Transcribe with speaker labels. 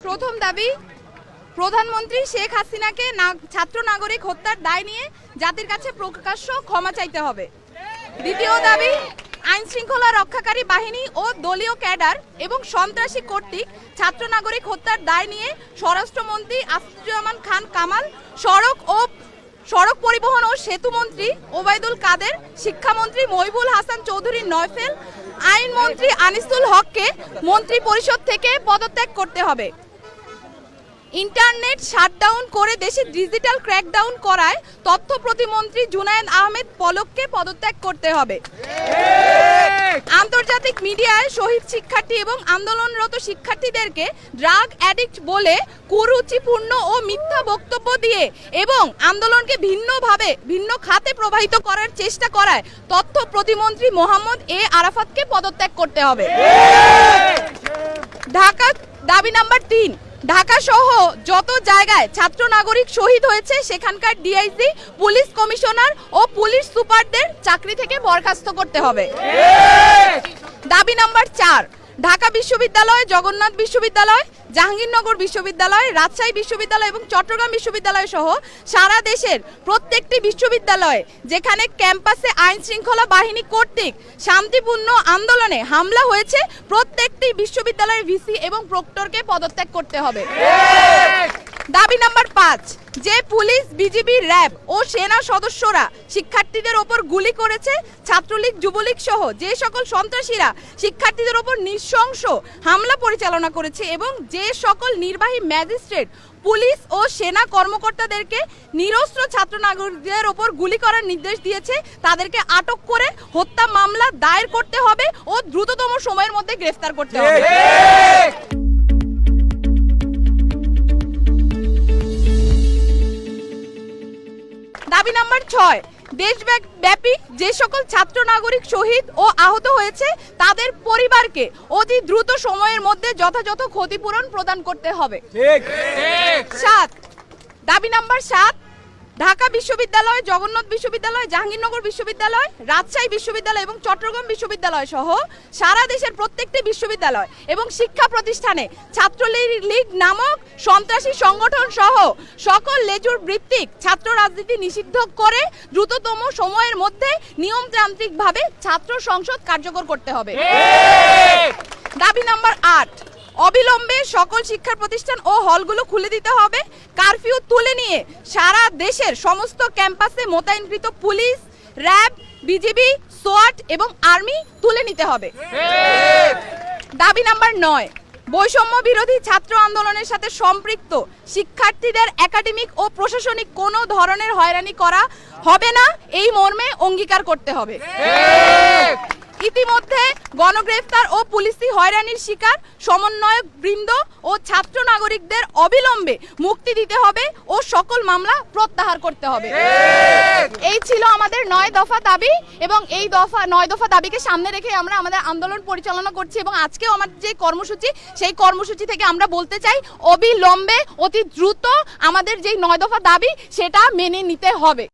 Speaker 1: প্রথম দাবি, প্রধানমন্ত্রী শেখ হাসিনাকে ছাত্র নাগরিক হত্যার দায় নিয়ে জাতির কাছে প্রকাশ্য ক্ষমা চাইতে হবে। দ্বিতীয় দাবি, আইন শৃঙ্খলা রক্ষাকারী বাহিনী ও দলীয় ক্যাডার এবং সন্ত্রাসী কর্তৃক ছাত্র নাগরিক হত্যার দায় নিয়ে স্বরাষ্ট্রমন্ত্রী আসাদুজ্জামান খান কামাল, সড়ক পরিবহন ও সেতু মন্ত্রী ওবায়দুল কাদের, শিক্ষামন্ত্রী মহিবুল হাসান চৌধুরী নয়ফেল, আইনমন্ত্রী আনিসুল হককে মন্ত্রী পরিষদ থেকে পদত্যাগ করতে হবে। ইন্টারনেট শাটডাউন করে দেশে ডিজিটাল ক্র্যাকডাউন করায় তথ্য প্রতিমন্ত্রী জুনায়েদ আহমেদ পলককে পদত্যাগ করতে হবে। আন্তর্জাতিক মিডিয়ায় শহীদ শিক্ষার্থী এবং আন্দোলনরত শিক্ষার্থীদেরকে ড্রাগ অ্যাডিক্ট বলে কুরুচিপূর্ণ ও মিথ্যা বক্তব্য দিয়ে এবং আন্দোলনকে ভিন্ন খাতে প্রবাহিত করার চেষ্টা করায় তথ্য প্রতিমন্ত্রী মোহাম্মদ এ আরাফাতকে পদত্যাগ করতে হবে। ঢাকা দাবি নাম্বার 3, ঢাকা সহ যত জায়গায় ছাত্র নাগরিক শহীদ হয়েছে সেখানকার ডিআইজি, পুলিশ কমিশনার ও পুলিশ সুপারদের চাকরি থেকে বরখাস্ত করতে হবে। দাবি নাম্বার 4, ঢাকা বিশ্ববিদ্যালয়, জগন্নাথ বিশ্ববিদ্যালয়, জাহাঙ্গীরনগর বিশ্ববিদ্যালয়, রাজশাহী বিশ্ববিদ্যালয় এবং চট্টগ্রাম বিশ্ববিদ্যালয় সহ সারা দেশের প্রত্যেকটি বিশ্ববিদ্যালয়ে যেখানে ক্যাম্পাসে আইন শৃঙ্খলা বাহিনী কর্তৃক শান্তিপূর্ণ আন্দোলনে হামলা হয়েছে প্রত্যেকটি বিশ্ববিদ্যালয়ের ভিসি এবং প্রক্টরকে পদত্যাগ করতে হবে। দাবি নাম্বার 5, যে পুলিশ, বিজিবি, র্যাব ও সেনা সদস্যরা শিক্ষার্থীদের ওপর গুলি করেছে, ছাত্রলীগ, যুবলীগ সহ যে সকল সন্ত্রাসীরা শিক্ষার্থীদের ওপর নৃশংস হামলা পরিচালনা করেছে এবং যে সকল নির্বাহী ম্যাজিস্ট্রেট, পুলিশ ও সেনা কর্মকর্তাদেরকে নিরস্ত্র ছাত্র নাগরিকদের ওপর গুলি করার নির্দেশ দিয়েছে তাদেরকে আটক করে হত্যা মামলা দায়ের করতে হবে ও দ্রুততম সময়ের মধ্যে গ্রেফতার করতে হবে। দাবি নাম্বার 6, দেশব্যাপী যে সকল ছাত্র নাগরিক শহীদ ও আহত হয়েছে তাদের পরিবারকে অতি দ্রুত সময়ের মধ্যে যথাযথ ক্ষতিপূরণ প্রদান করতে হবে। 7, দাবি নাম্বার 7, ঢাকা বিশ্ববিদ্যালয়, জগন্নাথ বিশ্ববিদ্যালয়, জাহাঙ্গীরনগর বিশ্ববিদ্যালয়, রাজশাহী বিশ্ববিদ্যালয় এবং চট্টগ্রাম বিশ্ববিদ্যালয় সহ সারা দেশের প্রত্যেকটি বিশ্ববিদ্যালয় এবং শিক্ষা প্রতিষ্ঠানে ছাত্রলীগ নামক সন্ত্রাসী সংগঠন সহ সকল লেজুর ভিত্তিক ছাত্র রাজনীতি নিষিদ্ধ করে দ্রুততম সময়ের মধ্যে নিয়মতান্ত্রিকভাবে ছাত্র সংসদ কার্যকর করতে হবে। দাবি নাম্বার 8, অবিলম্বে সকল শিক্ষা প্রতিষ্ঠান ও হলগুলো খুলে দিতে হবে। কারফিউ তুলে নিয়ে সারা দেশের সমস্ত ক্যাম্পাসে মোতায়েনকৃত পুলিশ, র্যাব, বিজিবি, সোয়াট এবং আর্মি তুলে নিতে হবে। দাবি নাম্বার 9, বৈষম্য বিরোধী ছাত্র আন্দোলনের সাথে সম্পৃক্ত শিক্ষার্থীদের একাডেমিক ও প্রশাসনিক কোনো ধরনের হয়রানি করা হবে না এই মর্মে অঙ্গীকার করতে হবে। ইতিমধ্যে গণগ্রেফতার ও পুলিশি হয়রানির শিকার সমন্বয়ক বৃন্দ ও ছাত্র নাগরিকদের অবিলম্বে মুক্তি দিতে হবে ও সকল মামলা প্রত্যাহার করতে হবে। এই ছিল আমাদের 9 দফা দাবি এবং এই 9 দফা দাবিকে সামনে রেখে আমরা আমাদের আন্দোলন পরিচালনা করছি এবং আজকেও আমাদের যে কর্মসূচি সেই কর্মসূচি থেকে আমরা বলতে চাই অবিলম্বে অতি দ্রুত আমাদের যে 9 দফা দাবি সেটা মেনে নিতে হবে।